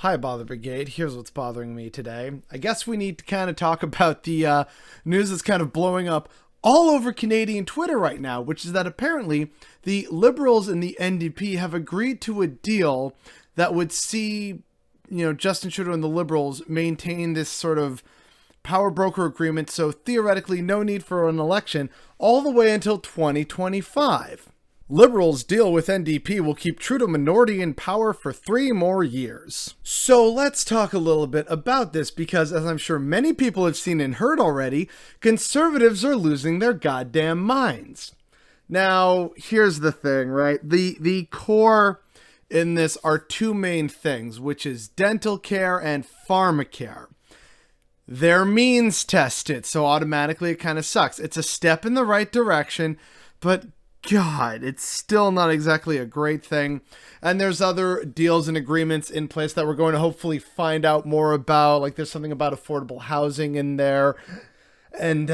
Hi, Bother Brigade. Here's what's bothering me today. I guess we need to kind of talk about the news that's kind of blowing up all over Canadian Twitter right now, which is that apparently the Liberals and the NDP have agreed to a deal that would see, Justin Trudeau and the Liberals maintain this sort of power broker agreement. So theoretically, no need for an election all the way until 2025. Liberals' deal with NDP will keep Trudeau minority in power for 3 more years. So let's talk a little bit about this because, as I'm sure many people have seen and heard already, Conservatives are losing their goddamn minds. Now, here's the thing, right? The core in this are 2 main things, which is dental care and pharmacare. They're means tested, so automatically it kind of sucks. It's a step in the right direction, but God, it's still not exactly a great thing. And there's other deals and agreements in place that we're going to hopefully find out more about. Like there's something about affordable housing in there and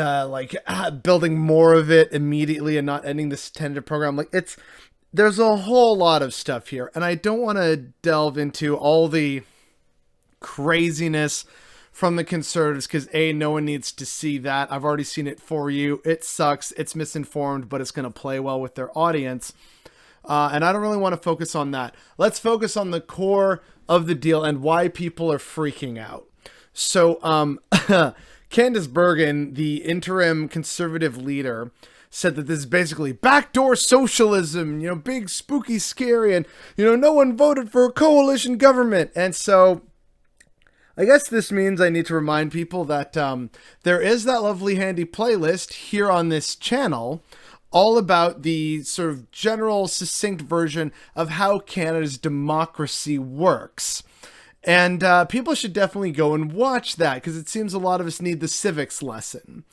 building more of it immediately and not ending this tentative program. There's a whole lot of stuff here. And I don't want to delve into all the craziness from the Conservatives because no one needs to see that. I've already seen it for you. It sucks. It's misinformed, but it's going to play well with their audience. And I don't really want to focus on that. Let's focus on the core of the deal and why people are freaking out. So Candace Bergen, the interim Conservative leader, said that this is basically backdoor socialism, big, spooky, scary, and, no one voted for a coalition government. And so I guess this means I need to remind people that there is that lovely handy playlist here on this channel all about the sort of general succinct version of how Canada's democracy works. And people should definitely go and watch that because it seems a lot of us need the civics lesson.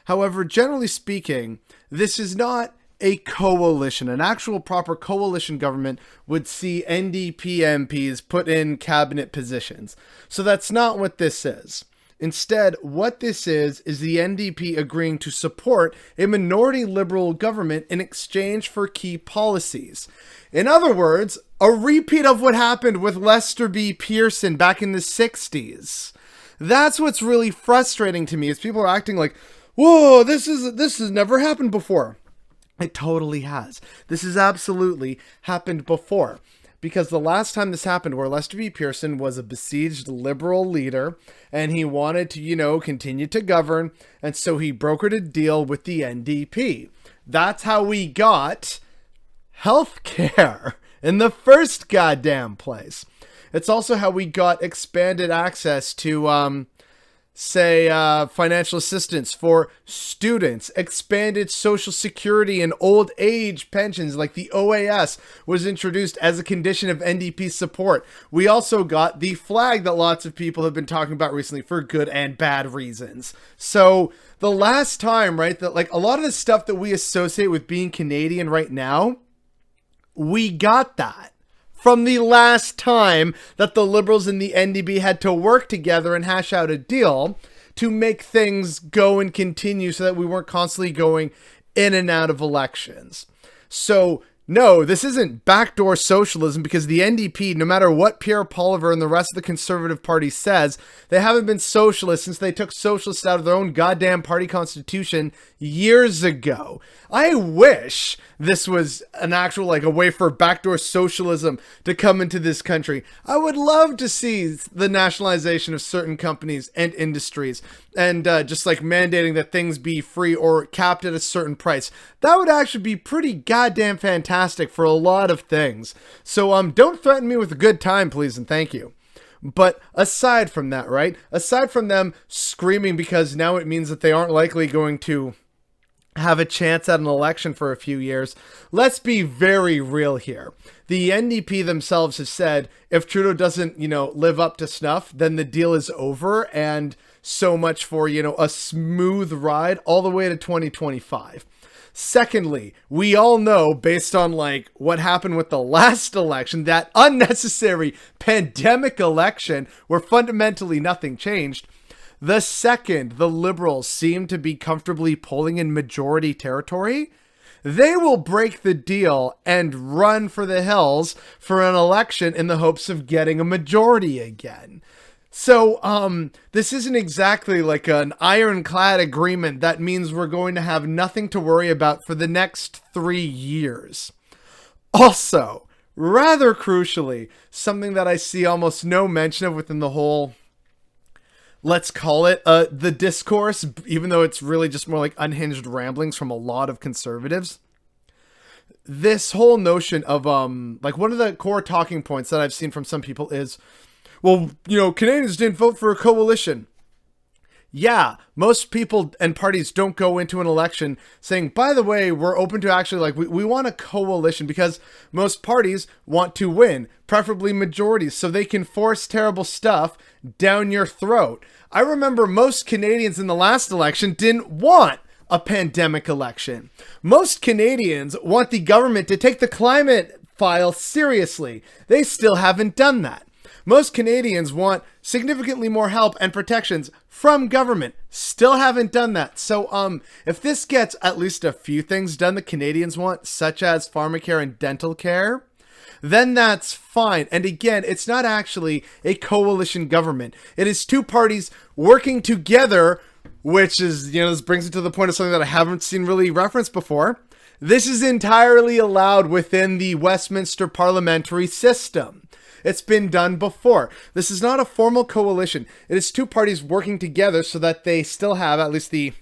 However, generally speaking, this is not a coalition. An actual proper coalition government would see NDP MPs put in cabinet positions. So that's not what this is. Instead, what this is the NDP agreeing to support a minority Liberal government in exchange for key policies. In other words, a repeat of what happened with Lester B. Pearson back in the 60s. That's what's really frustrating to me is people are acting like, whoa, this has never happened before. It totally has. This has absolutely happened before. Because the last time this happened, where Lester B. Pearson was a besieged Liberal leader, and he wanted to, continue to govern, and so he brokered a deal with the NDP. That's how we got health care in the first goddamn place. It's also how we got expanded access to, financial assistance for students, expanded social security and old age pensions like the OAS was introduced as a condition of NDP support. We also got the flag that lots of people have been talking about recently for good and bad reasons. So the last time, right, that a lot of the stuff that we associate with being Canadian right now, we got that from the last time that the Liberals and the NDP had to work together and hash out a deal to make things go and continue so that we weren't constantly going in and out of elections. So no, this isn't backdoor socialism because the NDP, no matter what Pierre Poilievre and the rest of the Conservative Party says, they haven't been socialists since they took socialists out of their own goddamn party constitution years ago. I wish this was an actual, a way for backdoor socialism to come into this country. I would love to see the nationalization of certain companies and industries and just mandating that things be free or capped at a certain price. That would actually be pretty goddamn fantastic for a lot of things. So don't threaten me with a good time, please, and thank you. But aside from that, right? Aside from them screaming because now it means that they aren't likely going to have a chance at an election for a few years, let's be very real here. The NDP themselves have said if Trudeau doesn't, live up to snuff, then the deal is over and so much for, a smooth ride all the way to 2025. Secondly, we all know based on what happened with the last election, that unnecessary pandemic election where fundamentally nothing changed. The second the Liberals seem to be comfortably polling in majority territory, they will break the deal and run for the hills for an election in the hopes of getting a majority again. So, this isn't exactly like an ironclad agreement that means we're going to have nothing to worry about for the next 3 years. Also, rather crucially, something that I see almost no mention of within the whole, let's call it, the discourse, even though it's really just more like unhinged ramblings from a lot of conservatives. This whole notion of, like one of the core talking points that I've seen from some people is, well, Canadians didn't vote for a coalition. Yeah, most people and parties don't go into an election saying, by the way, we're open to actually, like, we want a coalition, because most parties want to win, preferably majorities, so they can force terrible stuff down your throat. I remember most Canadians in the last election didn't want a pandemic election. Most Canadians want the government to take the climate file seriously. They still haven't done that. Most Canadians want significantly more help and protections from government. Still haven't done that. So, if this gets at least a few things done the Canadians want, such as pharmacare and dental care, then that's fine. And again, it's not actually a coalition government. It is two parties working together, which is, this brings it to the point of something that I haven't seen really referenced before. This is entirely allowed within the Westminster parliamentary system. It's been done before. This is not a formal coalition. It is two parties working together so that they still have, at least the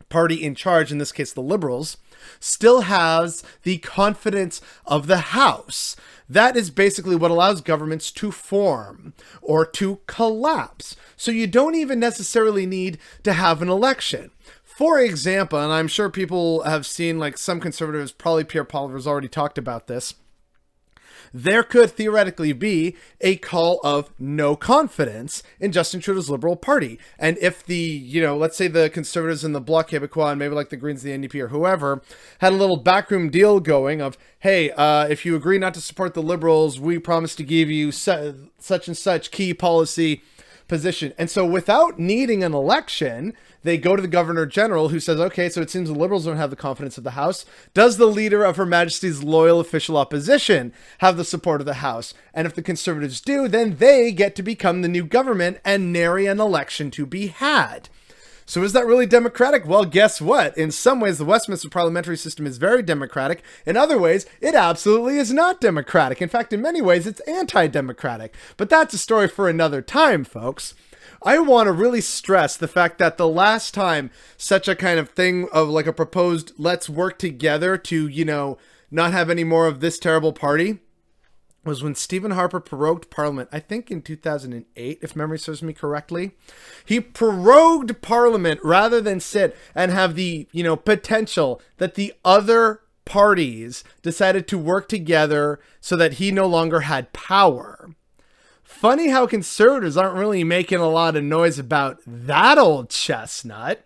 party in charge, in this case the Liberals, still has the confidence of the House. That is basically what allows governments to form or to collapse. So you don't even necessarily need to have an election. For example, and I'm sure people have seen, like some conservatives, probably Pierre Poilievre's already talked about this, there could theoretically be a call of no confidence in Justin Trudeau's Liberal Party. And if the, let's say the Conservatives in the Bloc Québécois and maybe like the Greens, the NDP or whoever, had a little backroom deal going of, hey, if you agree not to support the Liberals, we promise to give you such and such key policy position. And so without needing an election, they go to the Governor General, who says, okay, so it seems the Liberals don't have the confidence of the House. Does the leader of Her Majesty's loyal official opposition have the support of the House? And if the Conservatives do, then they get to become the new government and nary an election to be had. So is that really democratic? Well, guess what? In some ways, the Westminster parliamentary system is very democratic. In other ways, it absolutely is not democratic. In fact, in many ways, it's anti-democratic. But that's a story for another time, folks. I want to really stress the fact that the last time such a kind of thing of like a proposed let's work together to, not have any more of this terrible party was when Stephen Harper prorogued Parliament, I think in 2008, if memory serves me correctly. He prorogued Parliament rather than sit and have the, potential that the other parties decided to work together so that he no longer had power. Funny how conservatives aren't really making a lot of noise about that old chestnut.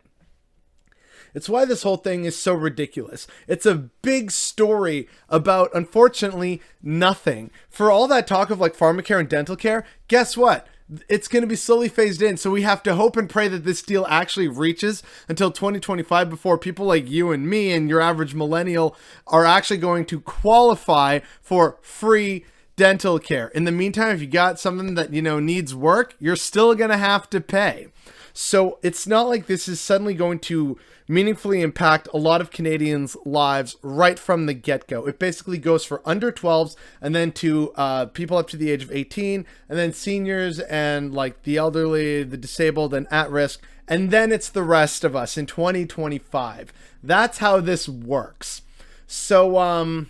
It's why this whole thing is so ridiculous. It's a big story about, unfortunately, nothing. For all that talk of like pharmacare and dental care, guess what? It's going to be slowly phased in. So we have to hope and pray that this deal actually reaches until 2025 before people like you and me and your average millennial are actually going to qualify for free dental care. In the meantime, if you got something that, needs work, you're still going to have to pay. So it's not like this is suddenly going to meaningfully impact a lot of Canadians' lives right from the get-go. It basically goes for under 12s and then to people up to the age of 18 and then seniors and like the elderly, the disabled and at risk. And then it's the rest of us in 2025. That's how this works. So,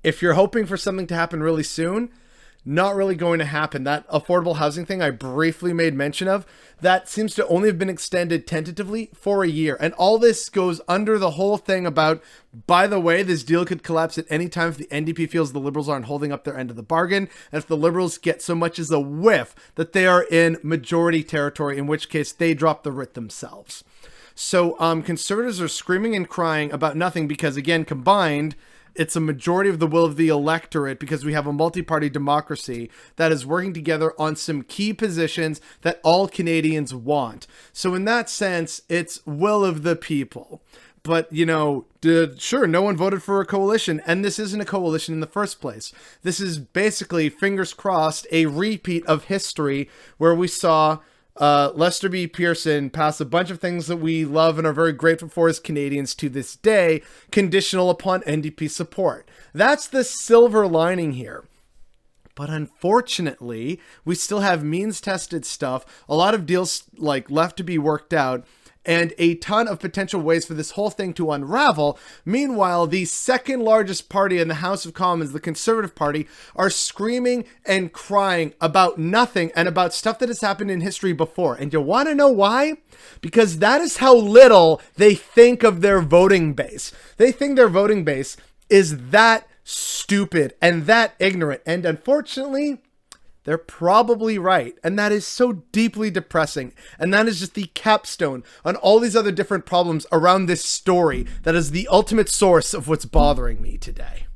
if you're hoping for something to happen really soon, not really going to happen. That affordable housing thing I briefly made mention of, that seems to only have been extended tentatively for a year. And all this goes under the whole thing about, by the way, this deal could collapse at any time if the NDP feels the Liberals aren't holding up their end of the bargain. And if the Liberals get so much as a whiff that they are in majority territory, in which case they drop the writ themselves. So conservatives are screaming and crying about nothing because, again, combined, it's a majority of the will of the electorate because we have a multi-party democracy that is working together on some key positions that all Canadians want. So in that sense, it's will of the people. But, sure, no one voted for a coalition, and this isn't a coalition in the first place. This is basically, fingers crossed, a repeat of history where we saw Lester B. Pearson pass a bunch of things that we love and are very grateful for as Canadians to this day, conditional upon NDP support. That's the silver lining here. But unfortunately, we still have means-tested stuff, a lot of deals left to be worked out, and a ton of potential ways for this whole thing to unravel. Meanwhile, the second largest party in the House of Commons, the Conservative Party, are screaming and crying about nothing and about stuff that has happened in history before. And you want to know why? Because that is how little they think of their voting base. They think their voting base is that stupid and that ignorant. And unfortunately, they're probably right. And that is so deeply depressing. And that is just the capstone on all these other different problems around this story that is the ultimate source of what's bothering me today.